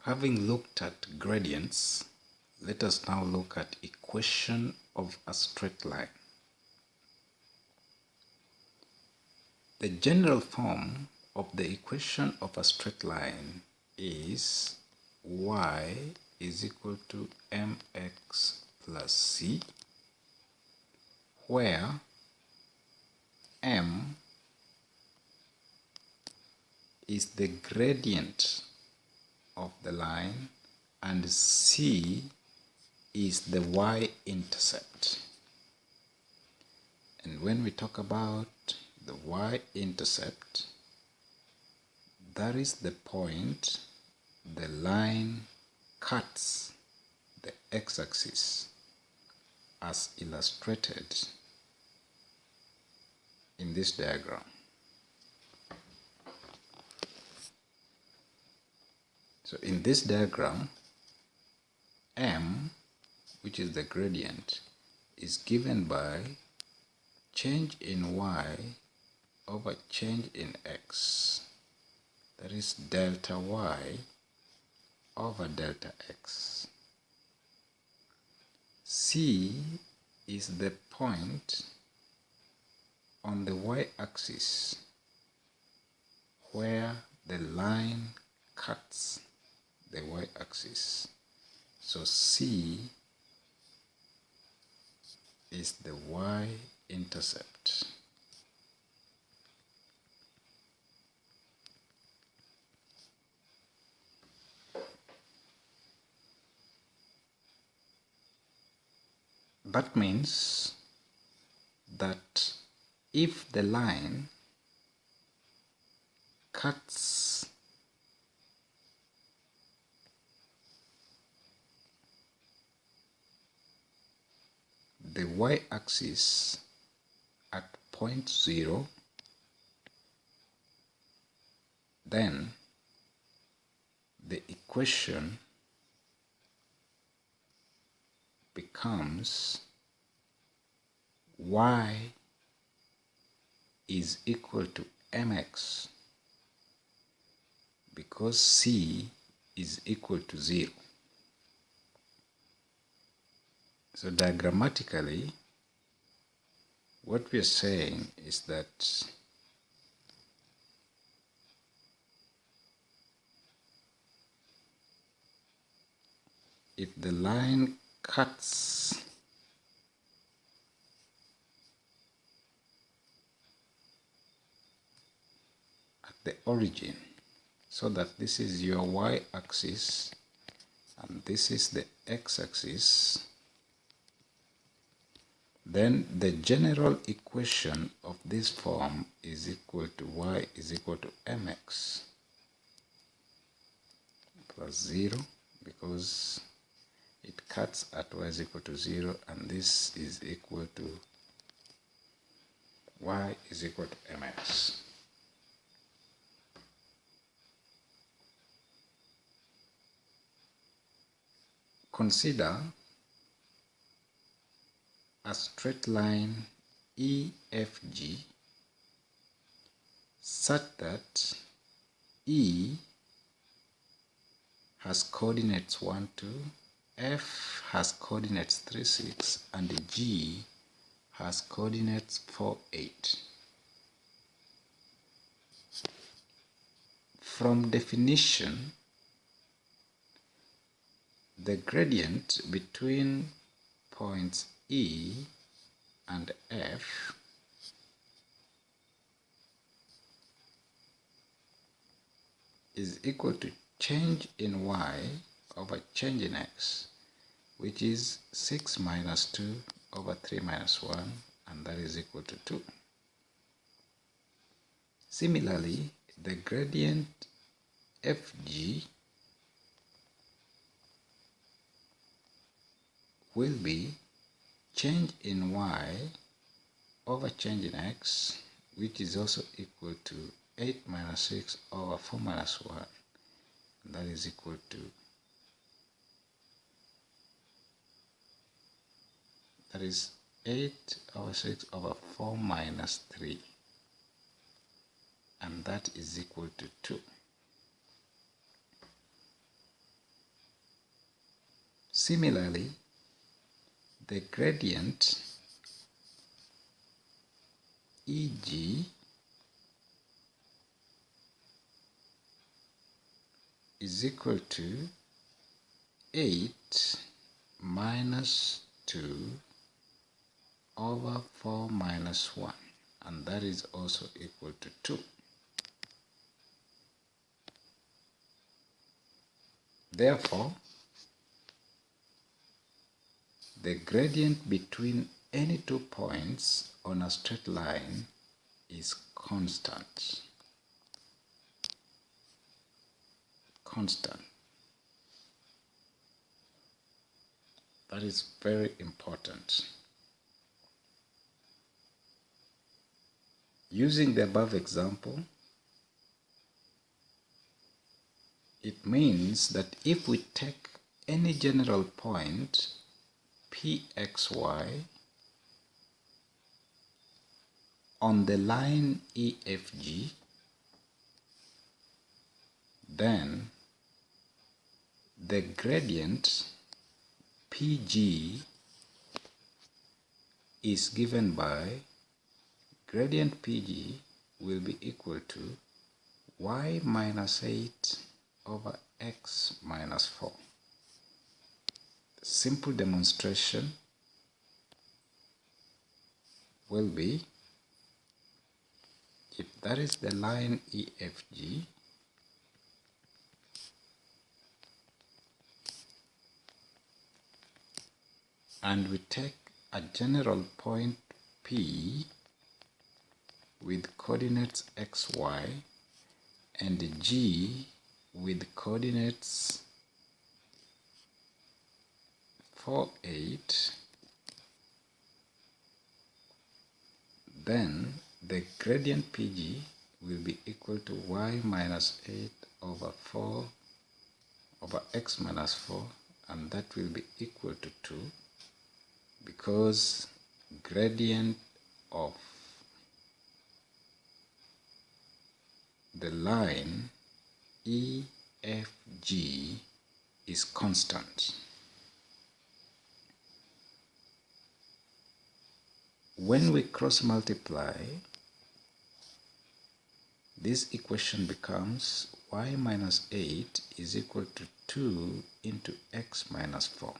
Having looked at gradients, let us now look at equation of a straight line. The general form of the equation of a straight line is y is equal to mx plus c, where m is the gradient of the line and c is the y-intercept. And when we talk about the y-intercept, that is the point the line cuts the x-axis as illustrated in this diagram. So in this diagram, m, which is the gradient, is given by change in y over change in x. That is delta y over delta x. C is the point on the y-axis where the line cuts the y-axis. So C is the y-intercept. That means that if the line cuts the y-axis at point 0, then the equation becomes y is equal to mx because c is equal to 0. So diagrammatically, what we are saying is that if the line cuts at the origin, so that this is your y-axis and this is the x-axis, then the general equation of this form is equal to y is equal to mx plus 0, because it cuts at y is equal to 0, and this is equal to y is equal to mx. Consider a straight line EFG such that E has coordinates 1, 2, F has coordinates 3, 6, and G has coordinates 4, 8. From definition, the gradient between points E and F is equal to change in y over change in x, which is 6 minus 2 over 3 minus 1, and that is equal to 2. Similarly, the gradient FG will be change in y over change in x, which is also equal to 8 minus 6 over 4 minus 1, and that is equal to, that is 8 over 6 over 4 minus 3, and that is equal to 2. Similarly, the gradient EG is equal to 8 minus 2 over 4 minus 1, and that is also equal to 2. Therefore, the gradient between any 2 points on a straight line is constant. That is very important. Using the above example, it means that if we take any general point Pxy on the line EFG, then the gradient PG is given by gradient PG will be equal to y minus 8 over x minus 4. The simple demonstration will be, if that is the line EFG, and we take a general point P with coordinates xy and G with coordinates 4, 8, then the gradient PG will be equal to y minus 8 over 4 over x minus 4, and that will be equal to 2, because gradient of the line EFG is constant. When we cross multiply, this equation becomes y minus 8 is equal to 2 into x minus 4.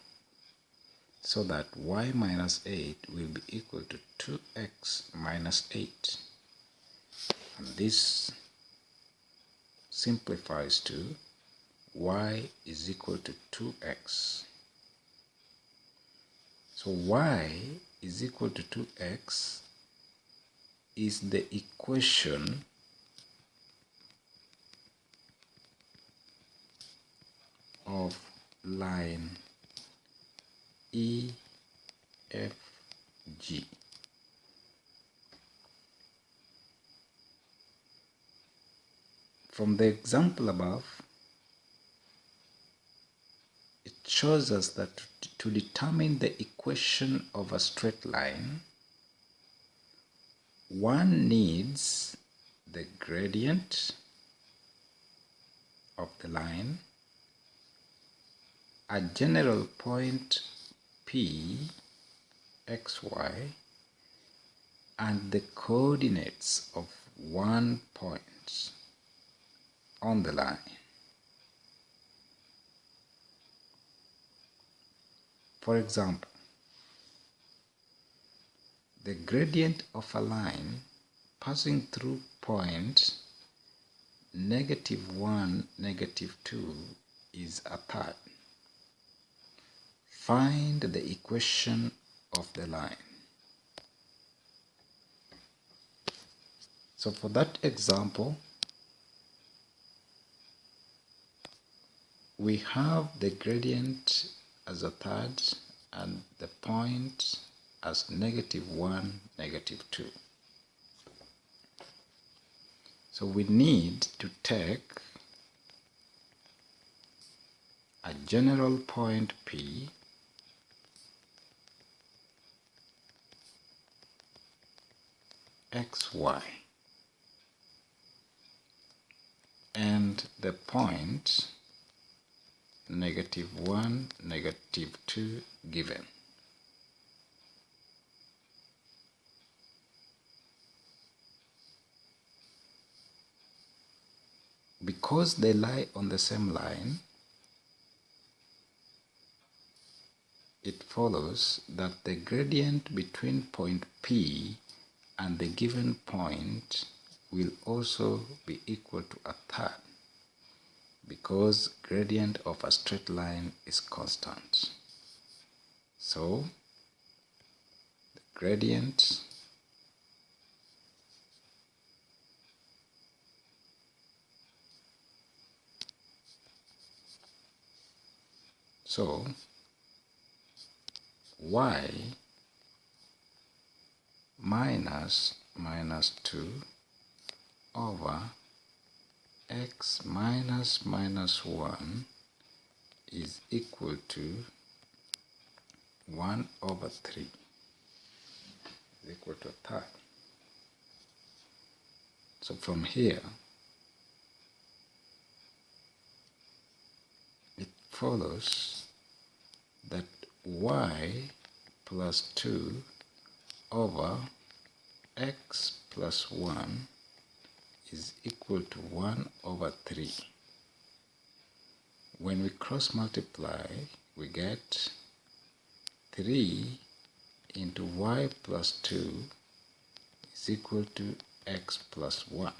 So that y minus 8 will be equal to 2x minus 8. And this simplifies to y is equal to 2x. So y is equal to 2x is the equation of line EFG. From the example above, it shows us that to determine the equation of a straight line, one needs the gradient of the line, a general point P, xy, and the coordinates of one point on the line. For example, the gradient of a line passing through points -1, -2 is a third. Find the equation of the line. So for that example, we have the gradient as a third and the point as -1, -2. So we need to take a general point P xy and the point -1, -2 given. Because they lie on the same line, it follows that the gradient between point P and the given point will also be equal to a third, because gradient of a straight line is constant. So the gradient y minus -2 over x minus -1 is equal to 1 over 3, is equal to a third. So from here, it follows that y plus 2 over x plus 1 is equal to 1 over 3. When we cross multiply, we get 3 into y plus 2 is equal to x plus 1.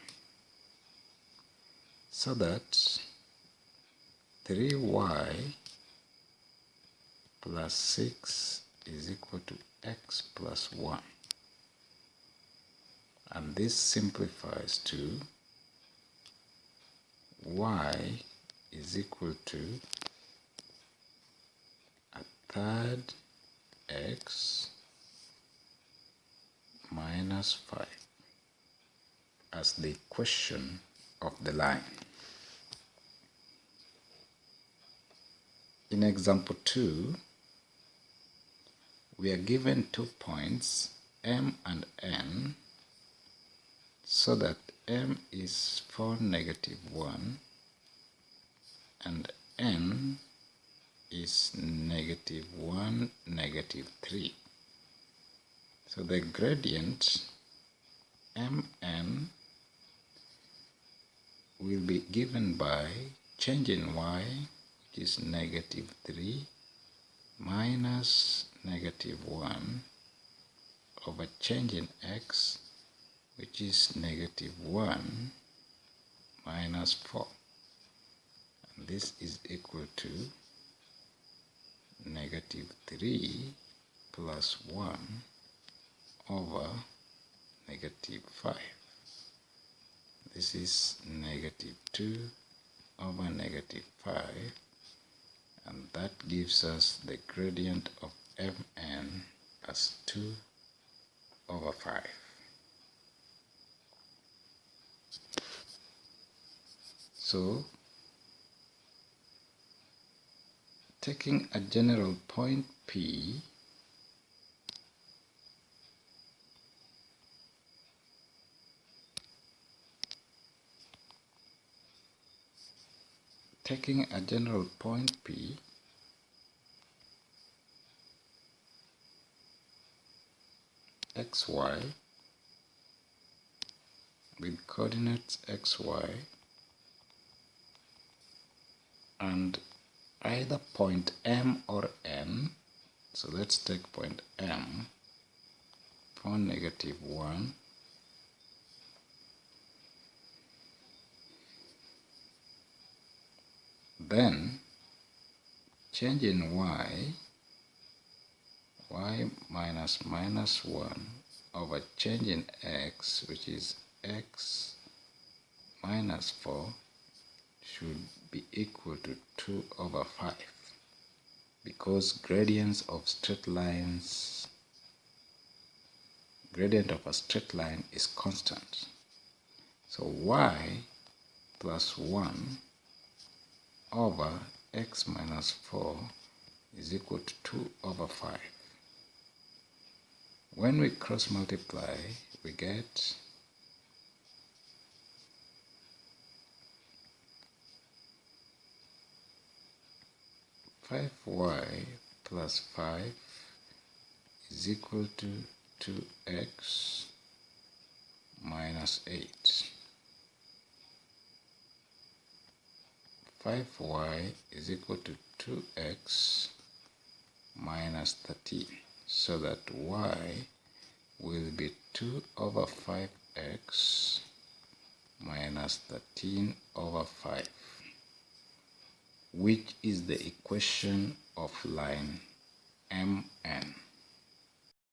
So that 3y plus 6 is equal to x plus 1. And this simplifies to y is equal to a third x minus 5 as the equation of the line. In example 2, we are given 2 points M and N, so that M is 4, -1 and N is -1, -3. So the gradient Mn will be given by change in y, which is -3 minus -1 over change in x, which is -1 minus 4. And this is equal to -3 plus 1 over -5. This is -2 over -5, and that gives us the gradient of Mn as 2 over 5. So, taking a general point P, xy, with coordinates xy, and either point M or N. So let's take point M for -1, then change in y minus -1 over change in x, which is x minus 4, should be equal to 2 over 5, because gradient of a straight line is constant. So y plus 1 over x minus 4 is equal to 2 over 5. When we cross multiply, we get 5y plus 5 is equal to 2x minus 8. 5y is equal to 2x minus 13. So that y will be 2 over 5x minus 13 over 5, which is the equation of line MN.